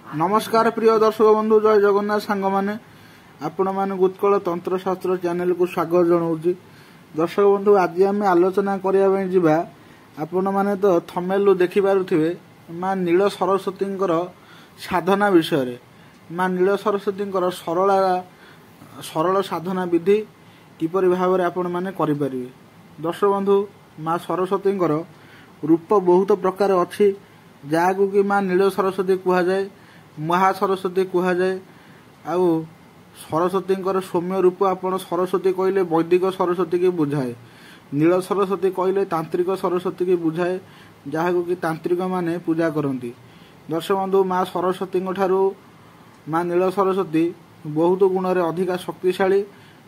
नमस्कार प्रिय दर्शक बंधु जय जगन्नाथ सांग मैंने आपण मान उत्कल तंत्रशास्त्र चैनल को स्वागत जनाऊँ। दर्शक बंधु आज आम आलोचना करने आपण मैंने तो थंबनेल देखिपे माँ नील सरस्वती साधना विषय माँ नील सरस्वती सरल साधना विधि किपरि भाव आपण मैंने करें। दर्शक बंधु माँ सरस्वती रूप बहुत प्रकार अच्छी जहाँ कि माँ नील सरस्वती कहुए महासरस्वती कहुए आउ सरस्वती सौम्य रूप आपण सरस्वती कहले वैदिक सरस्वती की बुझाए नील सरस्वती कहले तांत्रिक सरस्वती की बुझाए जहाँ कि तांत्रिक माने पूजा करती। दर्शक बंधु माँ सरस्वती ठारू माँ नील सरस्वती बहुत गुण रे अधिका शक्तिशाली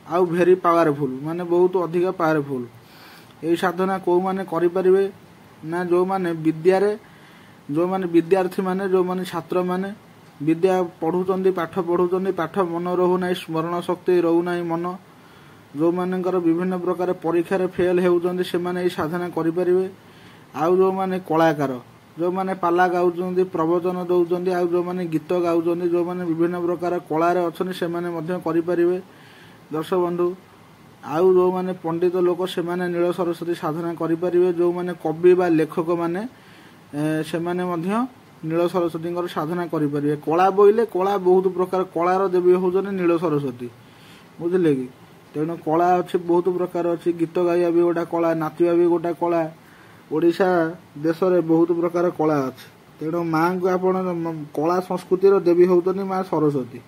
आउ भेरी पावरफुल माने बहुत अधिका पावरफुल। यही साधना कौ माने करें ना जो माने विद्यारे जो माने विद्यार्थी माने जो माने छात्र माने विद्या पढ़ुचंदी पाठ पढ़ुचंदी पाठ मन रहुना स्मरण शक्ति रहुना मन जो मानकर विभिन्न प्रकार परीक्षा रे फेल होउचंदी से माने ई साधना करि परिबे। आउ जो माने कलाकार जो माने पाला गाउचंदी प्रवचन दउचंदी आउ जो माने गीत गाउचंदी जो माने विभिन्न प्रकार कला रे अछन से माने मध्य करि परिबे। दर्शक बंधु आउ जो माने पंडित लोक से माने नील सरस्वती साधना करि परिबे। जो माने कवि बा लेखक माने से माने मध्य नील सरस्वती साधना करें। कला बोले कला बहुत प्रकार कलार देवी हूँ नील सरस्वती बुझे कि तेणु कला अच्छी बहुत प्रकार अच्छी गीत गाइबा भी गोटा कला नाचवा भी गोटा कला ओडिशा देश में बहुत प्रकार कला अच्छी। तेणु माँ को आप कला संस्कृतिर देवी हूँ माँ सरस्वती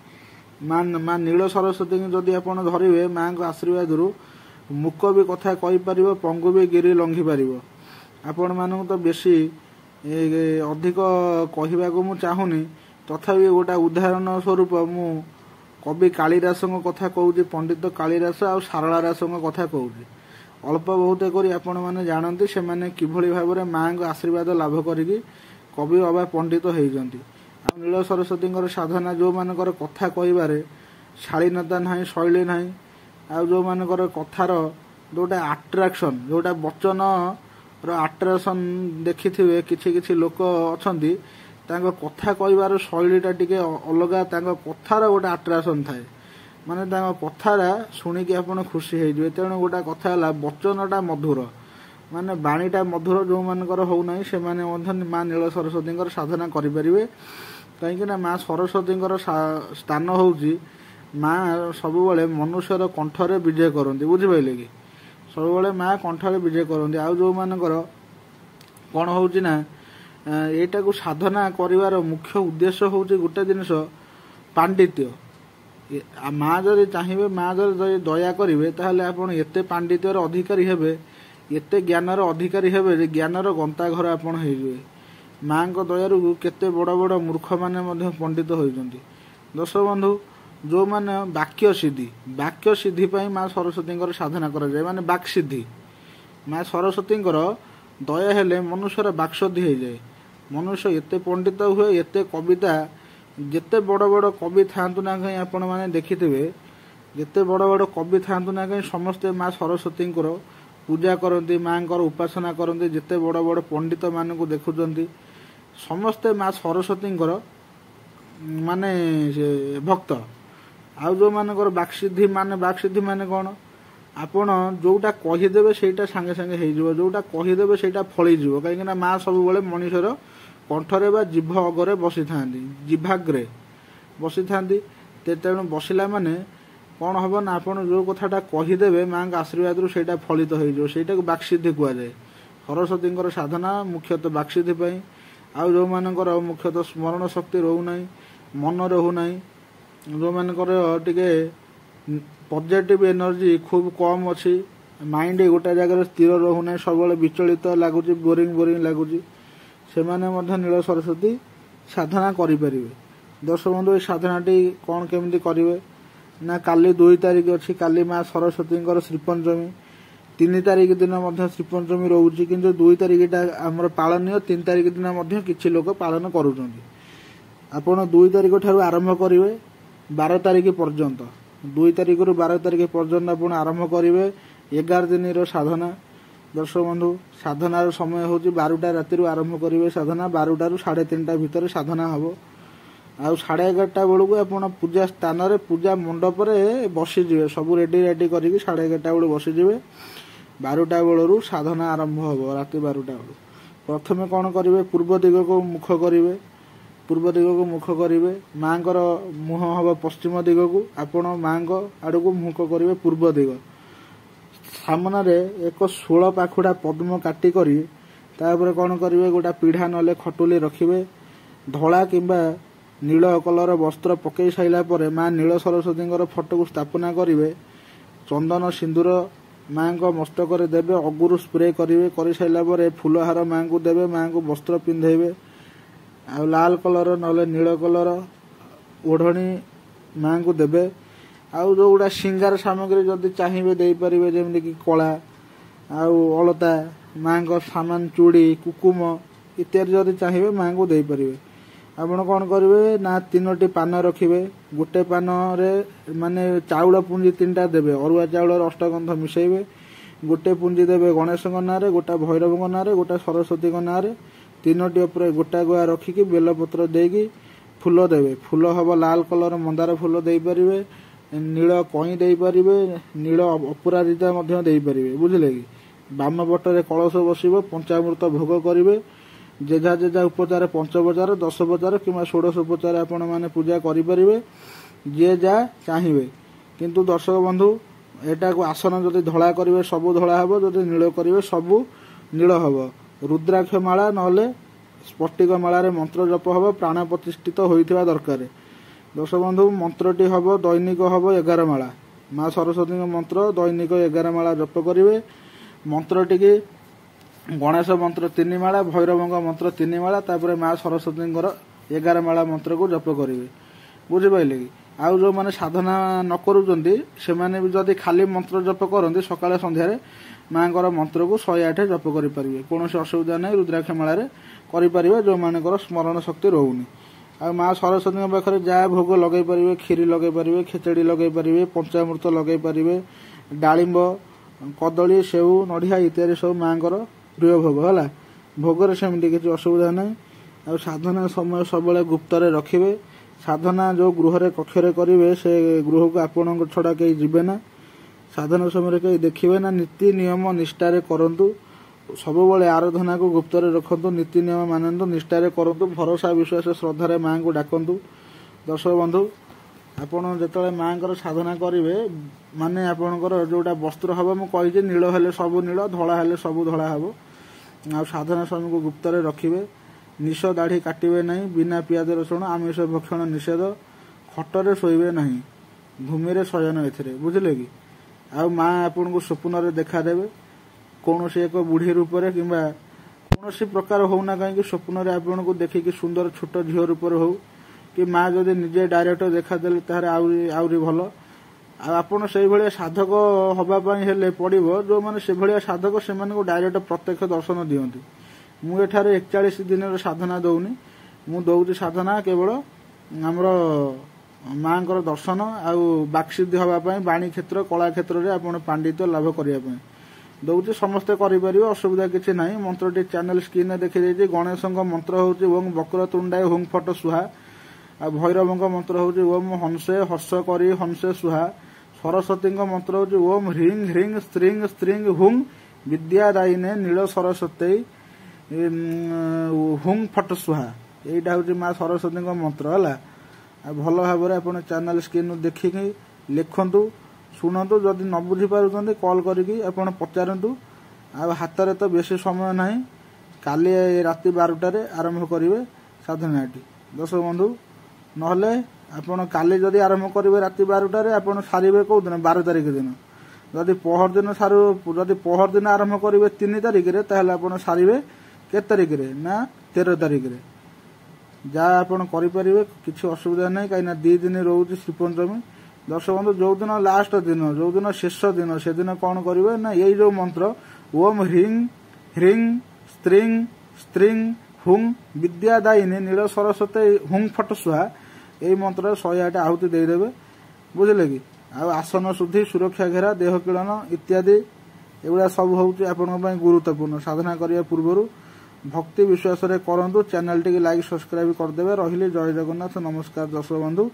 माँ नील सरस्वती जदि आप धरवे माँ को आशीर्वाद मुक भी कथा कहीपर पंगु भी गिरी लंघि पार आपण मान तो बेसी अधिक कहवा को चाहूनी तथापि गोटा उदाहरण स्वरूप मु कवि कालिदास कथा कहूँ पंडित कालिदास आ सारला दास कथा कहूँ अल्प बहुत करी आपण माने जानती से माने किभली भाव में माँ को आशीर्वाद लाभ करी कवि अबा पंडित होती। नील सरस्वती साधना जो मानकर कथा कहबारे शालीनता ना शैली ना आ जो मानकर कथार जोटा अट्राक्शन जोटा वचन आट्राक्शन देखिथिबे किछि किछि लोक अछंती तांको कथा कहबार शैलीटा टिके अलग कथार गोटे आट्राक्शन थाए माने तांको कथारा शुणिकी आपण खुशी होइजिबे। तेणु गोटा कथा है वचनटा मधुर माने बाणीटा मधुर जो मानकर हो नहीं से माने माँ नील सरस्वती साधना करें। कहीं माँ सरस्वती स्थान होउची माँ सबुबले मनुष्यर कंठरे विजय करती बुझिपाइले कि सब माँ कंठरे विजय करती। आउ जो मानकर कौन होउची ना एटा को साधना करिवार मुख्य उद्देश्य होउची गोटे जिनिस पांडित्य। माँ जदि चाहिए माँ जदि दया करेंगे ताहले आपण एते पांडित्यर अधिकारी हेबे एते ज्ञानर अधिकारी हेबे जे ज्ञानर गंता घर आपण होइबे। माँ को दयारु केते बड़ बड़ मूर्ख माने पंडित होइचंती। दर्शक बंधु जो माने वाक्य सिद्धि माँ सरस्वती साधना करा जाए माने वाक् सिद्धि माँ सरस्वती दया हेले मनुष्यर वाक्शुद्धि हो जाए। मनुष्य एते पंडित हुए एते कविता जिते बड़ बड़ कवि थांतु ना कहीं आपण माने देखिथिबे जिते बड़ बड़ कवि थांतु ना कहीं समस्ते माँ सरस्वती पूजा करती माँ उपासना करती जिते बड़ बड़ पंडित मान को देखुंती समस्ते माँ सरस्वती माने भक्त। आउ जो मानकर वाक्सिद्धि माने कौन आपण जोटा कहीदेवे सेटा सांगे सांगे हो जोटा कहीदेवे सेटा फलीजिव कहीं माँ सब मनुष्यर कंठरे बा जिभ अगरे बसी था जिभाग्रे बसी था तेणु बसला माने कौन हम ना आप जो कथाटा कहीदेवे माँ का आशीर्वाद सेटा फलित हो वाक्सिद्धि कहुए। सरस्वती साधना मुख्यतः वाक्सिद्धि आउ जो मानकर मुख्यतः स्मरण शक्ति रोना मन रोना जो मानकर टिके पॉजिटिव एनर्जी खूब कम अच्छी माइंड गोटे जगह स्थिर रोना सब विचलित लगुच बोरिंग लगुच से माने नील सरस्वती साधना करें। दर्शक बंधु साधनाटी कौन केमती करेंगे ना काली 2 तारिख अच्छी काली माँ सरस्वती श्रीपंचमी 3 तारिख दिन श्रीपंचमी रोचे किंतु 2 तारिखटा आमर पालनीय 3 तारिख दिन किछि लोक पालन करुछंती। आपण 2 तारिख ठारू आरंभ करेंगे 12 तारिख पर्यंत 2 तारिख रु 12 तारिख पर्यंत आपण आरंभ करेंगे 11 दिन साधना। दर्शक बंधु साधनार समय हूँ 12टा राति आरंभ करेंगे साधना 12टा रु 3:30 भितर साधना हम ଆଉ 11:30 ବେଳକୁ ଆପଣ ପୂଜା ସ୍ଥାନରେ ପୂଜା ମଣ୍ଡପରେ ବସିଯିବେ, ସବୁ ରେଡି କରିକି 11:30 ବେଳୁ ବସିଯିବେ। 12ଟା ବେଳରୁ ସାଧନା ଆରମ୍ଭ ହେବ। ରାତି 12ଟା ବେଳୁ ପ୍ରଥମେ କ'ଣ କରିବେ, ପୂର୍ବ ଦିଗକୁ ମୁଖ କରିବେ। ପୂର୍ବ ଦିଗକୁ ମୁଖ କରିବେ, ମାଙ୍କର ମୁହଁ ହେବ ପଶ୍ଚିମ ଦିଗକୁ, ଆପଣ ମାଙ୍କ ଆଡ଼କୁ ମୁଖ କରିବେ ପୂର୍ବ ଦିଗ। ସାମନାରେ ଏକ 16 ପାଖୁଡ଼ା ପଦ୍ମ କାଟି କରି ତାପରେ କ'ଣ କରିବେ, ଗୋଟା ପିଢ଼ା ନହେଲେ ଖଟୁଲି ରଖିବେ। ଧଳା କିମ୍ବା ନୀଳ କଲର ବସ୍ତ୍ର ପକାଇ ସାରିଲା ପରେ ମା ନୀଳ ସରସ୍ୱତୀଙ୍କର ଫଟୋକୁ ସ୍ଥାପନା କରିବେ। ଚନ୍ଦନ ସିନ୍ଦୁର ମାଙ୍କ ମସ୍ତକରେ ଦେବେ, ଅଗୁରୁ ସ୍ପ୍ରେ କରିବେ। କରିସାରିଲା ପରେ ଫୁଲହାର ମାଙ୍କୁ ଦେବେ, ମାଙ୍କୁ ବସ୍ତ୍ର ପିନ୍ଧେଇବେ। ଆଉ ଲାଲ କଲର ନହେଲେ ନୀଳ କଲର ଓଢ଼ଣୀ ମାଙ୍କୁ ଦେବେ। ଆଉ ଯେଉଁଗୁଡ଼ା ସିଙ୍ଗାର ସାମଗ୍ରୀ ଯଦି ଚାହିଁବେ ଦେଇପାରିବେ, ଯେମିତିକି କଳା ଆଉ ଅଳତା, ମାଙ୍କ ସାମାନ ଚୁଡ଼ି, କୁକୁମ ଇତ୍ୟାଦି ଯଦି ଚାହିଁବେ ମାଙ୍କୁ ଦେଇପାରିବେ। ଆପଣ କ'ଣ କରିବେ ନା 3ଟି ପାନ ରଖିବେ। ଗୋଟେ ପାନରେ ମାନେ ଚାଉଳ ପୁଞ୍ଜି 3ଟା ଦେବେ, ଅରୁଆ ଚାଉଳର ଅଷ୍ଟଗନ୍ଧ ମିଶାଇବେ। ଗୋଟେ ପୁଞ୍ଜି ଦେବେ ଗଣେଶଙ୍କ ନାଁରେ, ଗୋଟା ଭୈରବଙ୍କ ନାଁରେ, ଗୋଟା ସରସ୍ୱତୀଙ୍କ ନାଁରେ। 3ଟି ଉପରେ ଗୋଟା ଗୁଆ ରଖିକି ବେଲପତ୍ର ଦେଇକି ଫୁଲ ଦେବେ। ଫୁଲ ହେବ ଲାଲ କଲର ମନ୍ଦାର ଫୁଲ ଦେଇପାରିବେ, ନୀଳ କଇଁ ଦେଇପାରିବେ, ନୀଳ ଅପରାଜିତା ମଧ୍ୟ ଦେଇପାରିବେ। ବୁଝିଲେ କି? ବାମ ପଟରେ କଳସ ବସିବ, ପଞ୍ଚାମୃତ ଭୋଗ କରିବେ। ଯେଝା ଯେଝା ଉପଚାର 5 10 କିମ୍ବା 16 ଉପଚାର ଆପଣମାନେ ପୂଜା କରିପାରିବେ, ଯିଏ ଯାହା ଚାହିଁବେ। କିନ୍ତୁ ଦର୍ଶକ ବନ୍ଧୁ, ଏଟାକୁ ଆସନ ଯଦି ଧଳା କରିବେ ସବୁ ଧଳା ହେବ, ଯଦି ନୀଳ କରିବେ ସବୁ ନୀଳ ହେବ। ରୁଦ୍ରାକ୍ଷ ମାଳା ନହେଲେ ସ୍ଫଟିକ ମାଳାରେ ମନ୍ତ୍ର ଜପ ହେବ, ପ୍ରାଣ ପ୍ରତିଷ୍ଠିତ ହୋଇଥିବା ଦରକାର। ଦର୍ଶକ ବନ୍ଧୁ, ମନ୍ତ୍ରଟି ହେବ ଦୈନିକ ହେବ 11 ମାଳା। ମା ସରସ୍ୱତୀଙ୍କ ମନ୍ତ୍ର ଦୈନିକ 11 ମାଳା ଜପ କରିବେ। ମନ୍ତ୍ରଟିକି ଗଣେଶ ମନ୍ତ୍ର 3 ମାଳା, ଭୈରବଙ୍କ ମନ୍ତ୍ର 3 ମାଳା, ତାପରେ ମା ସରସ୍ୱତୀଙ୍କର 11 ମାଳା ମନ୍ତ୍ରକୁ ଜପ କରିବେ। ବୁଝିପାରିଲେ କି? ଆଉ ଯେଉଁମାନେ ସାଧନା ନ କରୁଛନ୍ତି ସେମାନେ ବି ଯଦି ଖାଲି ମନ୍ତ୍ର ଜପ କରନ୍ତି ସକାଳେ ସନ୍ଧ୍ୟାରେ ମାଙ୍କର ମନ୍ତ୍ରକୁ 108 ଜପ କରିପାରିବେ, କୌଣସି ଅସୁବିଧା ନାହିଁ। ରୁଦ୍ରାକ୍ଷ ମାଳାରେ କରିପାରିବେ ଯେଉଁମାନଙ୍କର ସ୍ମରଣ ଶକ୍ତି ରହୁନି। ଆଉ ମା ସରସ୍ୱତୀଙ୍କ ପାଖରେ ଯାହା ଭୋଗ ଲଗାଇ ପାରିବେ, କ୍ଷୀରି ଲଗାଇ ପାରିବେ, ଖେଚେଡ଼ି ଲଗାଇ ପାରିବେ, ପଞ୍ଚାମୃତ ଲଗାଇ ପାରିବେ, ଡାଳିମ୍ବ, କଦଳୀ, ସେଉ, ନଡ଼ିଆ ଇତ୍ୟାଦି ସବୁ ମାଙ୍କର ପ୍ରିୟ ଭୋଗ ହେଲା। ଭୋଗରେ ସେମିତି କିଛି ଅସୁବିଧା ନାହିଁ। ଆଉ ସାଧନା ସମୟ ସବୁବେଳେ ଗୁପ୍ତରେ ରଖିବେ। ସାଧନା ଯେଉଁ ଗୃହରେ କକ୍ଷରେ କରିବେ ସେ ଗୃହକୁ ଆପଣଙ୍କ ଛଡ଼ା କେହି ଯିବେ ନା। ସାଧନା ସମୟରେ କେହି ଦେଖିବେ ନା। ନୀତି ନିୟମ ନିଷ୍ଠାରେ କରନ୍ତୁ। ସବୁବେଳେ ଆରାଧନାକୁ ଗୁପ୍ତରେ ରଖନ୍ତୁ, ନୀତି ନିୟମ ମାନନ୍ତୁ, ନିଷ୍ଠାରେ କରନ୍ତୁ, ଭରସା ବିଶ୍ୱାସ ଶ୍ରଦ୍ଧାରେ ମାଙ୍କୁ ଡାକନ୍ତୁ। ଦର୍ଶକ ବନ୍ଧୁ, ଆପଣ ଯେତେବେଳେ ମାଙ୍କର ସାଧନା କରିବେ ମାନେ ଆପଣଙ୍କର ଯେଉଁଟା ବସ୍ତ୍ର ହେବ, ମୁଁ କହିଛି ନୀଳ ହେଲେ ସବୁ ନୀଳ, ଧଳା ହେଲେ ସବୁ ଧଳା ହେବ। ଆଉ ସାଧନା ସମୟକୁ ଗୁପ୍ତରେ ରଖିବେ। ନିଶ ଦାଢ଼ି କାଟିବେ ନାହିଁ, ବିନା ପିଆଜ ରସୁଣ ଆମିଷ ଭକ୍ଷଣ ନିଷେଧ। ଖଟରେ ଶୋଇବେ ନାହିଁ, ଭୂମିରେ ଶୟନ ଏଥିରେ। ବୁଝିଲେ କି? ଆଉ ମା ଆପଣଙ୍କୁ ସ୍ୱପ୍ନରେ ଦେଖାଦେବେ, କୌଣସି ଏକ ବୁଢ଼ୀ ରୂପରେ କିମ୍ବା କୌଣସି ପ୍ରକାର ହେଉନା କାହିଁକି ସ୍ୱପ୍ନରେ ଆପଣଙ୍କୁ ଦେଖିକି ସୁନ୍ଦର ଛୋଟ ଝିଅ ରୂପରେ ହେଉ, କି ମା ଯଦି ନିଜେ ଡାଇରେକ୍ଟ ଦେଖାଦେଲେ ତାହେଲେ ଆହୁରି ଭଲ। ଆଉ ଆପଣ ସେଇଭଳିଆ ସାଧକ ହେବା ପାଇଁ ହେଲେ ପଡ଼ିବ, ଯେଉଁମାନେ ସେଭଳିଆ ସାଧକ ସେମାନଙ୍କୁ ଡାଇରେକ୍ଟ ପ୍ରତ୍ୟକ୍ଷ ଦର୍ଶନ ଦିଅନ୍ତି। ମୁଁ ଏଠାରେ 41 ଦିନର ସାଧନା ଦେଉନି, ମୁଁ ଦେଉଛି ସାଧନା କେବଳ ଆମର ମାଙ୍କର ଦର୍ଶନ ଆଉ ବାକ୍ସିଦ୍ଧି ହେବା ପାଇଁ, ବାଣୀ କ୍ଷେତ୍ର କଳା କ୍ଷେତ୍ରରେ ଆପଣ ପାଣ୍ଡିତ୍ୟ ଲାଭ କରିବା ପାଇଁ ଦେଉଛି। ସମସ୍ତେ କରିପାରିବେ, ଅସୁବିଧା କିଛି ନାହିଁ। ମନ୍ତ୍ରଟି ଚ୍ୟାନେଲ ସ୍କ୍ରିନରେ ଦେଖିଦେଇଛି। ଗଣେଶଙ୍କ ମନ୍ତ୍ର ହେଉଛି ଓಂ ବକ୍ରତୁଣ୍ଡାୟ ହୁଂ ଫଟ ସୁହା। ଆଉ ଭୈରବଙ୍କ ମନ୍ତ୍ର ହେଉଛି ଓಂ ହଂସେ ହର୍ଷ କରି ହଂସେ ସୁହା। ସରସ୍ୱତୀଙ୍କ ମନ୍ତ୍ର ହେଉଛି ଓಂ ହ୍ରିଂ ହ୍ରିଂ ସ୍ତ୍ରୀଂ ସ୍ତ୍ରୀଂ ହୁଂ ବିଦ୍ୟାଦାୟିନେ ନୀଳ ସରସ୍ୱତୀ ହୁଂ ଫଟ ସୁହା। ଏଇଟା ହେଉଛି ମା ସରସ୍ୱତୀଙ୍କ ମନ୍ତ୍ର ହେଲା। ଆଉ ଭଲ ଭାବରେ ଆପଣ ଚ୍ୟାନେଲ ସ୍କ୍ରିନରୁ ଦେଖିକି ଲେଖନ୍ତୁ, ଶୁଣନ୍ତୁ। ଯଦି ନ ବୁଝିପାରୁଛନ୍ତି କଲ୍ କରିକି ଆପଣ ପଚାରନ୍ତୁ। ଆଉ ହାତରେ ତ ବେଶୀ ସମୟ ନାହିଁ, କାଲି ରାତି 12ଟାରେ ଆରମ୍ଭ କରିବେ ସାଧନାଟି। ଦର୍ଶକ ବନ୍ଧୁ, ନହେଲେ ଆପଣ କାଲି ଯଦି ଆରମ୍ଭ କରିବେ ରାତି 12ଟାରେ ଆପଣ ସାରିବେ କେଉଁ ଦିନ? 12 ତାରିଖ ଦିନ। ଯଦି ପହରଦିନ ଆରମ୍ଭ କରିବେ 3 ତାରିଖରେ ତାହେଲେ ଆପଣ ସାରିବେ କେତେ ତାରିଖରେ? ନା 13 ତାରିଖରେ। ଯାହା ଆପଣ କରିପାରିବେ, କିଛି ଅସୁବିଧା ନାହିଁ। କାହିଁକିନା 2 ଦିନ ରହୁଛି ଶ୍ରୀପଞ୍ଚମୀ। ଦର୍ଶକ ବନ୍ଧୁ, ଯେଉଁଦିନ ଲାଷ୍ଟ ଦିନ, ଯେଉଁଦିନ ଶେଷ ଦିନ, ସେଦିନ କ'ଣ କରିବେ ନା ଏଇ ଯେଉଁ ମନ୍ତ୍ର ଓಂ ହ୍ରିଂ ହ୍ରିଂ ସ୍ତ୍ରୀଂ ସ୍ତ୍ରୀଂ ହୁଂ ବିଦ୍ୟାଦାୟିନୀ ନୀଳ ସରସ୍ୱତୀ ହୁଂ ଫଟ ସୁହା, ଏଇ ମନ୍ତ୍ରରେ 108 ଆହୁତି ଦେଇଦେବେ। ବୁଝିଲେ କି? ଆଉ ଆସନ ଶୁଦ୍ଧି, ସୁରକ୍ଷା ଘେରା, ଦେହ କିଳନ ଇତ୍ୟାଦି ଏଗୁଡ଼ା ସବୁ ହେଉଛି ଆପଣଙ୍କ ପାଇଁ ଗୁରୁତ୍ୱପୂର୍ଣ୍ଣ। ସାଧନା କରିବା ପୂର୍ବରୁ भक्ति विश्वास करतु चैनल टी लाइक सब्सक्राइब करदे रही जय जगन्नाथ नमस्कार दर्शक बंधु।